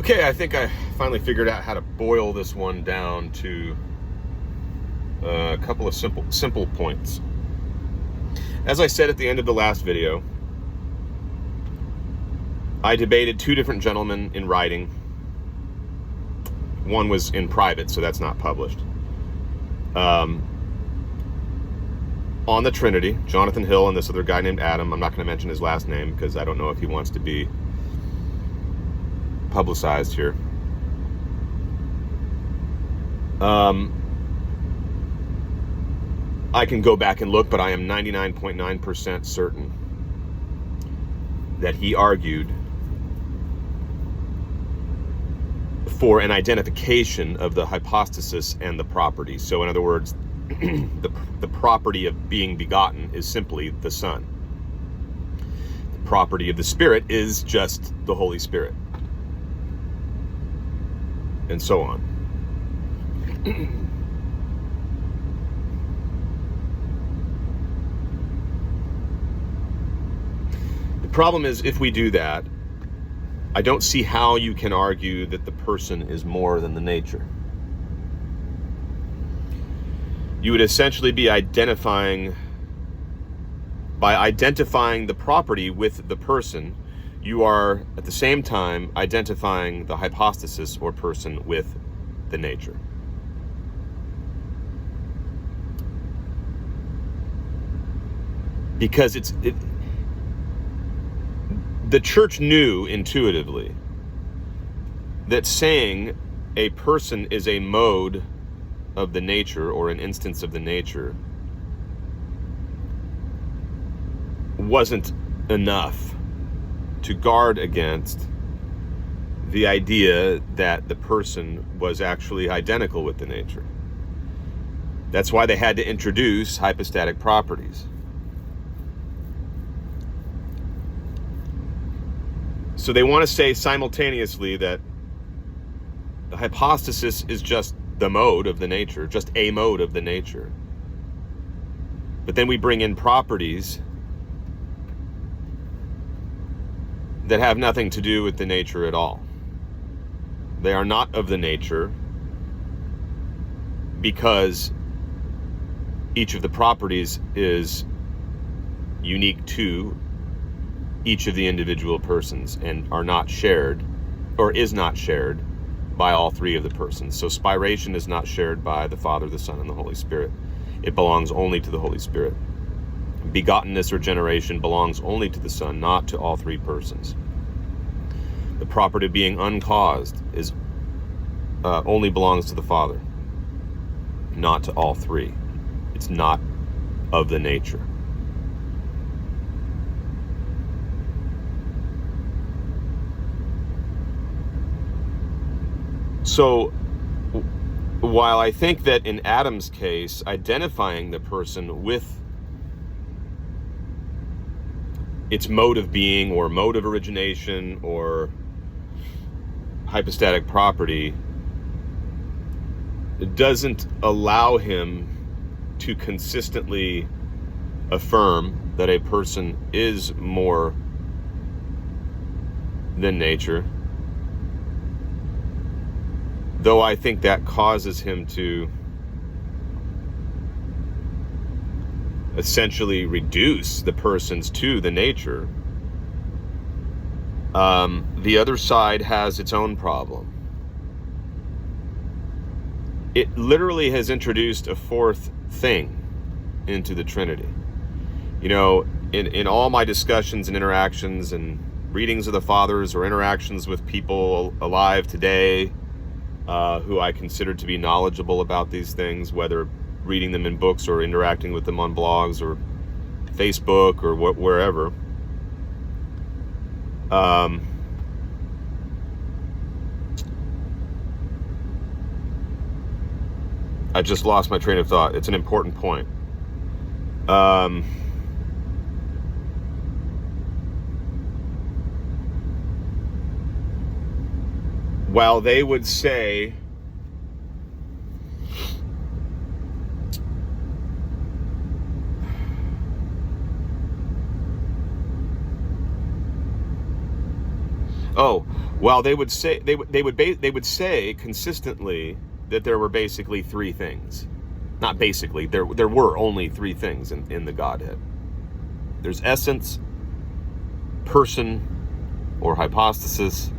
Okay, I think I finally figured out how to boil this one down to a couple of simple points. As I said at the end of the last video, I debated two different gentlemen in writing. One was in private, so that's not published. On the Trinity, Jonathan Hill and this other guy named Adam. I'm not going to mention his last name because I don't know if he wants to be publicized here. I can go back and look, but I am 99.9% certain that he argued for an identification of the hypostasis and the property. So in other words, the property of being begotten is simply the Son. The property of the Spirit is just the Holy Spirit. And so on. The problem is, if we do that, I don't see how you can argue that the person is more than the nature. You would essentially be identifying the property with the person. You are at the same time identifying the hypostasis or person with the nature. Because the church knew intuitively that saying a person is a mode of the nature or an instance of the nature wasn't enough to guard against the idea that the person was actually identical with the nature. That's why they had to introduce hypostatic properties. So they want to say simultaneously that the hypostasis is just the mode of the nature, just a mode of the nature. But then we bring in properties that have nothing to do with the nature at all. They are not of the nature because each of the properties is unique to each of the individual persons and are not shared, or is not shared by all three of the persons. So spiration is not shared by the Father, the Son, and the Holy Spirit. It belongs only to the Holy Spirit. Begottenness or generation belongs only to the Son, not to all three persons. The property of being uncaused is only belongs to the Father, not to all three. It's not of the nature. So, while I think that in Adam's case, identifying the person with its mode of being or mode of origination or hypostatic property doesn't allow him to consistently affirm that a person is more than nature, though I think that causes him to essentially reduce the persons to the nature. The other side has its own problem. It literally has introduced a fourth thing into the Trinity. You know, in all my discussions and interactions and readings of the Fathers or interactions with people alive today, who I consider to be knowledgeable about these things, whether reading them in books or interacting with them on blogs or Facebook or wherever. I just lost my train of thought. It's an important point. While they would say Oh, well, they would say consistently that there were basically three things. Not basically, there were only three things in the Godhead. There's essence, person or hypostasis,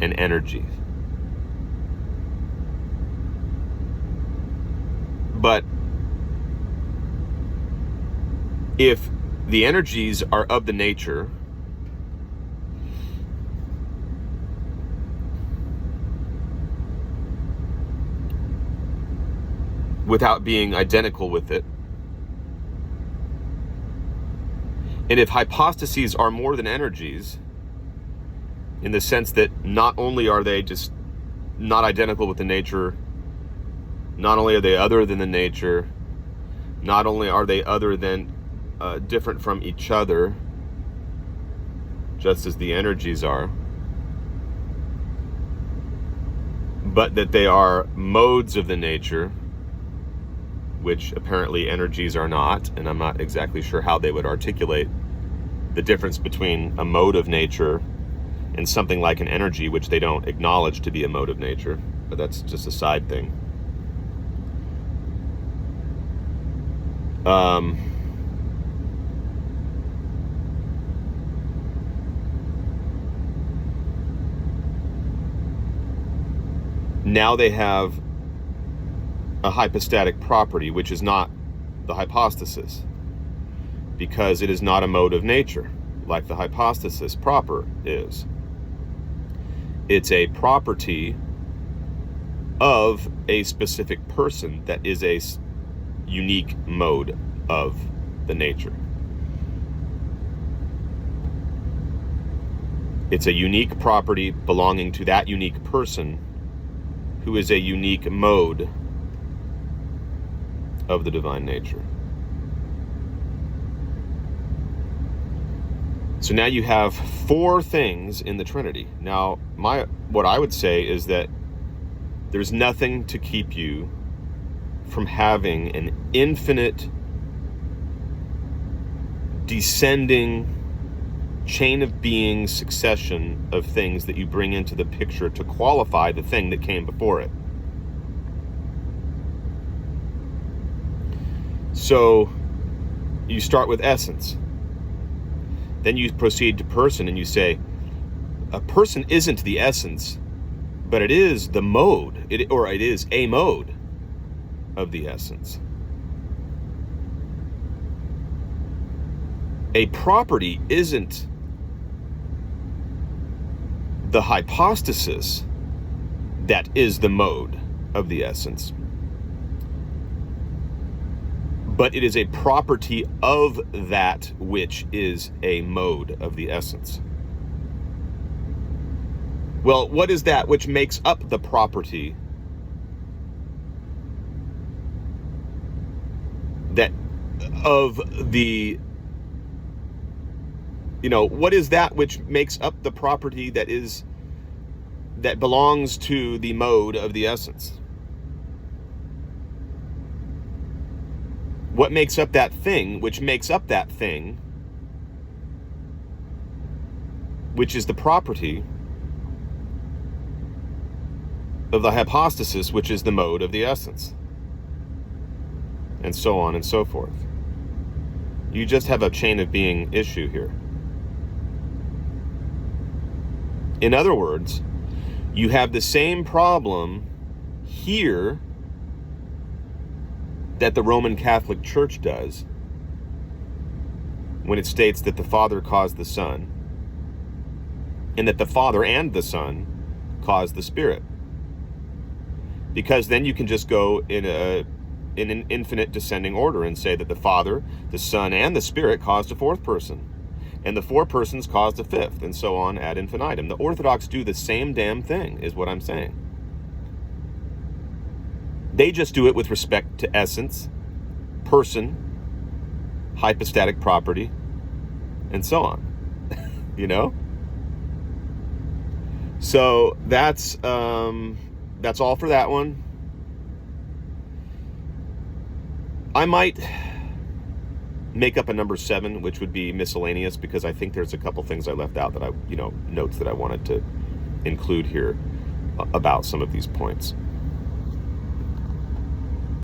and energy. But if the energies are of the nature without being identical with it, and if hypostases are more than energies, in the sense that not only are they just not identical with the nature, not only are they other than the nature, not only are they other than different from each other, just as the energies are, but that they are modes of the nature, which apparently energies are not, and I'm not exactly sure how they would articulate the difference between a mode of nature and something like an energy, which they don't acknowledge to be a mode of nature, but that's just a side thing. Now they have a hypostatic property, which is not the hypostasis, because it is not a mode of nature like the hypostasis proper is. It's a property of a specific person that is a unique mode of the nature. It's a unique property belonging to that unique person who is a unique mode of the divine nature. So now you have four things in the Trinity. Now, what I would say is that there's nothing to keep you from having an infinite descending chain of being succession of things that you bring into the picture to qualify the thing that came before it. So you start with essence. Then you proceed to person and you say, a person isn't the essence, but it is the mode, it is a mode of the essence. A property isn't the hypostasis that is the mode of the essence, but it is a property of that which is a mode of the essence. Well, what is that which makes up the property that of the, what is that which makes up the property that belongs to the mode of the essence? What makes up that thing, which makes up that thing, which is the property of the hypostasis, which is the mode of the essence, and so on and so forth. You just have a chain of being issue here. In other words, you have the same problem here that the Roman Catholic Church does when it states that the Father caused the Son and that the Father and the Son caused the Spirit. Because then you can just go in an infinite descending order and say that the Father, the Son, and the Spirit caused a fourth person, and the four persons caused a fifth, and so on ad infinitum. The Orthodox do the same damn thing, is what I'm saying. They just do it with respect to essence, person, hypostatic property, and so on. So that's all for that one. make up a number 7, which would be miscellaneous, because I think there's a couple things I left out that notes that I wanted to include here about some of these points.